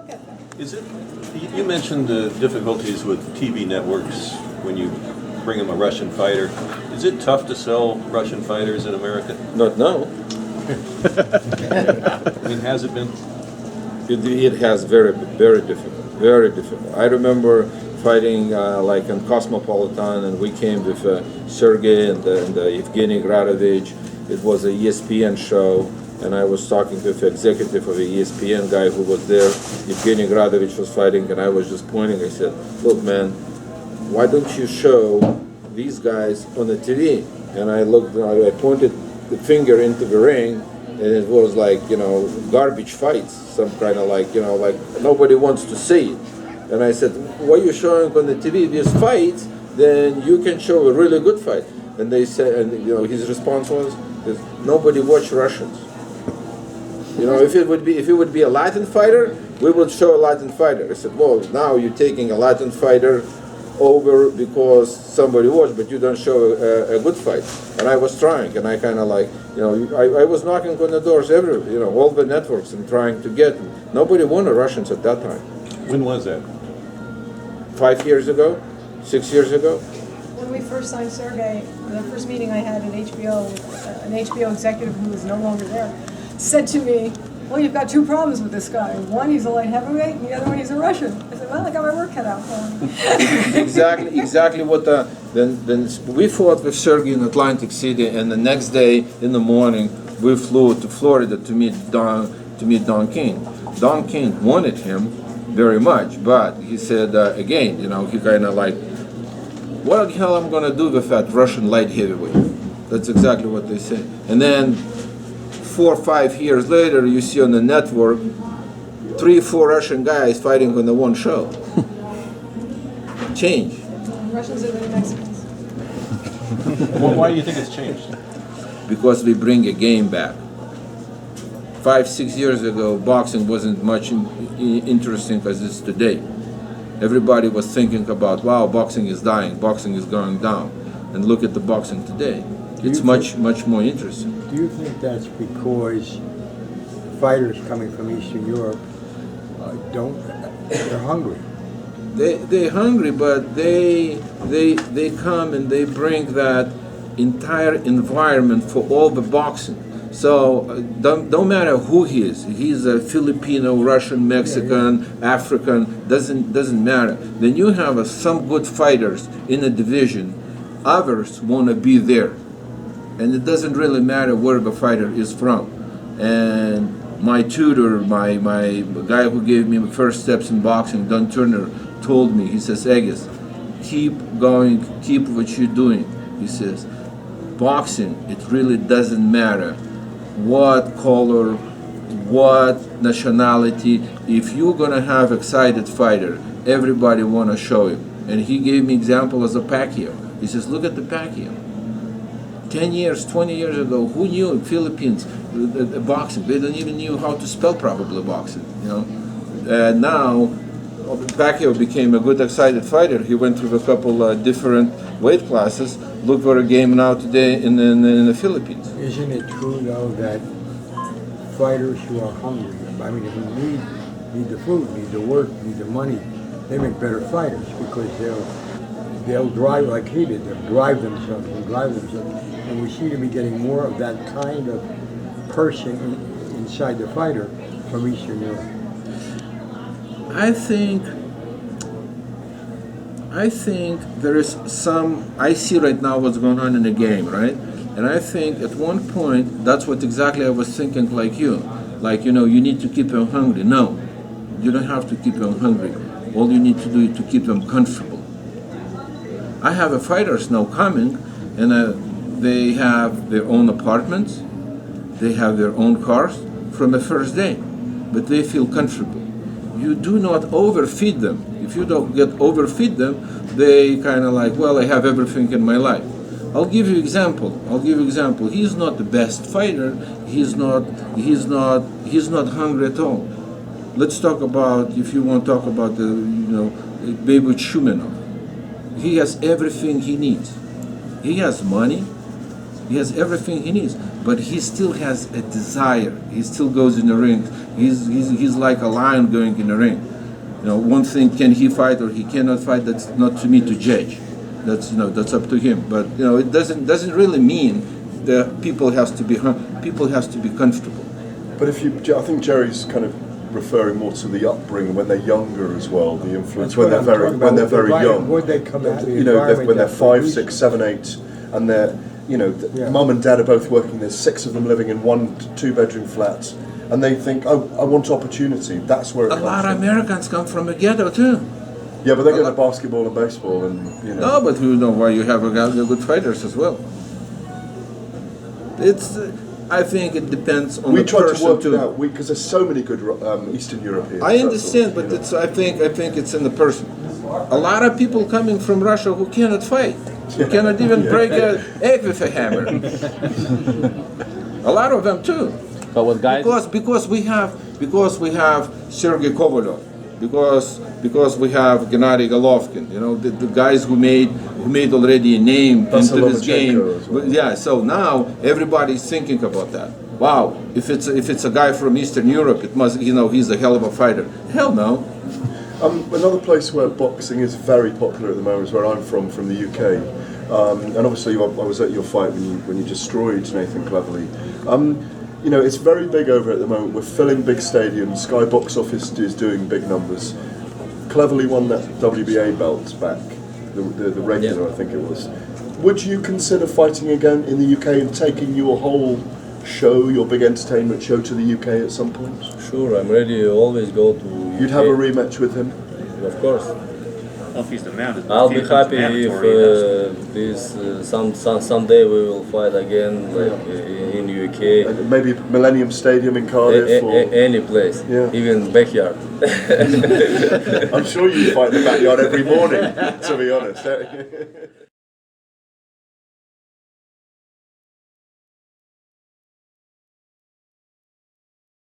We'll get there. Is it? You mentioned the difficulties with TV networks when you bring them a Russian fighter. Is it tough to sell Russian fighters in America? Not now. I mean, has it been? It has very difficult, very difficult. I remember fighting like in Cosmopolitan, and we came with Sergey and Evgeny Gradovich. It was a ESPN show, and I was talking with the executive of the ESPN guy who was there. Evgeny Gradovich was fighting, and I was just pointing. I said, "Look, man, why don't you show these guys on the TV?" And I looked, I pointed the finger into the ring, and it was like, garbage fights, some kind of like, like nobody wants to see it. And I said, "What are you showing on the TV? These fights, then you can show a really good fight." And they said, and his response was, "Nobody watch Russians. If it would be a Latin fighter, we would show a Latin fighter." I said, "Well, now you're taking a Latin fighter over because somebody watched, but you don't show a good fight." And I was trying, and I kind of like, I was knocking on the doors everywhere, all the networks, and trying to get them. Nobody wanted Russians at that time. When was that? 5 years ago, 6 years ago. When we first signed Sergey, the first meeting I had at HBO, an HBO executive who is no longer there, said to me, "Well, you've got two problems with this guy. One, he's a light heavyweight, and the other one, he's a Russian." I said, "Well, I got my work cut out for him." Exactly what then we fought with Sergey in Atlantic City, and the next day in the morning we flew to Florida to meet Don King. Don King wanted him very much, but he said again, he kind of like, "What the hell I'm gonna do with that Russian light heavyweight?" That's exactly what they said. And then 4 or 5 years later, you see on the network 3 or 4 Russian guys fighting on the one show. Change. Russians are the Mexicans. Well, why do you think it's changed? Because we bring a game back. 5, 6 years ago, boxing wasn't much interesting as it is today. Everybody was thinking about, wow, boxing is dying, boxing is going down. And look at the boxing today. It's much more interesting. Do you think that's because fighters coming from Eastern Europe they're hungry? They're hungry, but they come and they bring that entire environment for all the boxing. So don't matter who he is. He's a Filipino, Russian, Mexican, African. Doesn't matter. Then you have some good fighters in a division. Others want to be there, and it doesn't really matter where the fighter is from. And my tutor, my guy who gave me the first steps in boxing, Don Turner, told me. He says, "Egis, keep going, keep what you're doing." He says, "Boxing, it really doesn't matter what color, what nationality. If you're gonna have excited fighter, everybody wanna show him." And he gave me example as a Pacquiao. He says, "Look at the Pacquiao. 10 years, 20 years ago, who knew in Philippines boxing? They didn't even knew how to spell probably boxing, Now, Pacquiao became a good excited fighter. He went through a couple different weight classes. Look for a game now today in the Philippines. Isn't it true, though, that fighters who are hungry, who need the food, need the work, need the money, they make better fighters because they'll drive like he did. They'll drive themselves. And we seem to be getting more of that kind of person inside the fighter from Eastern Europe. I think there is some. I see right now what's going on in the game, right? And I think at one point that's what exactly I was thinking, like you, you need to keep them hungry. No, you don't have to keep them hungry. All you need to do is to keep them comfortable. I have fighters now coming, and they have their own apartments, they have their own cars from the first day, but they feel comfortable. You do not overfeed them. If you don't overfeed them, they kind of like, well, I have everything in my life. I'll give you example. He's not the best fighter. He's not hungry at all. Let's talk about, if you want to talk about the, Baby Shumenov. He has everything he needs. He has money. He has everything he needs. but he still has a desire. He still goes in the ring. He's like a lion going in the ring. You know, one thing, can he fight or he cannot fight? That's not to me to judge. That's that's up to him. But it doesn't really mean that people has to be comfortable. But I think Jerry's kind of referring more to the upbringing when they're younger as well, the influence when they're very young. Would they come out of the when they're environment 5, 6, 7, 8, and they're mum and dad are both working. There's 6 of them living in 1 to 2 bedroom flats, and they think, oh, I want opportunity. That's where it A comes lot of from. Americans come from a ghetto too. Yeah, but they go to basketball and baseball, and No, but you know why you have good fighters as well. It's. I think it depends on we the tried person to work too. it out because there's so many good Eastern Europeans. I understand, but it's. I think it's in the person. A lot of people coming from Russia who cannot fight, who cannot even break an egg with a hammer. A lot of them too. But with guys, Because we have Sergey Kovalev, because we have Gennady Golovkin, the guys who made already a name into this game. As well. Yeah, so now everybody's thinking about that. Wow, if it's a guy from Eastern Europe, it must he's a hell of a fighter. Hell no. Another place where boxing is very popular at the moment is where I'm from the UK. And obviously I was at your fight when you destroyed Nathan Cleverly. It's very big over at the moment. We're filling big stadiums. Sky Box Office is doing big numbers. Cleverly won that WBA belt back, the regular, I think it was. Would you consider fighting again in the UK and taking your whole show, your big entertainment show, to the UK at some point? sure, I'm ready. Always go to. You'd have a rematch with him? Of course. Well, if he's demanded, I'll be happy if someday we will fight again, like in UK. Maybe Millennium Stadium in Cardiff? Any place, Yeah. even backyard. I'm sure you fight in the backyard every morning, to be honest.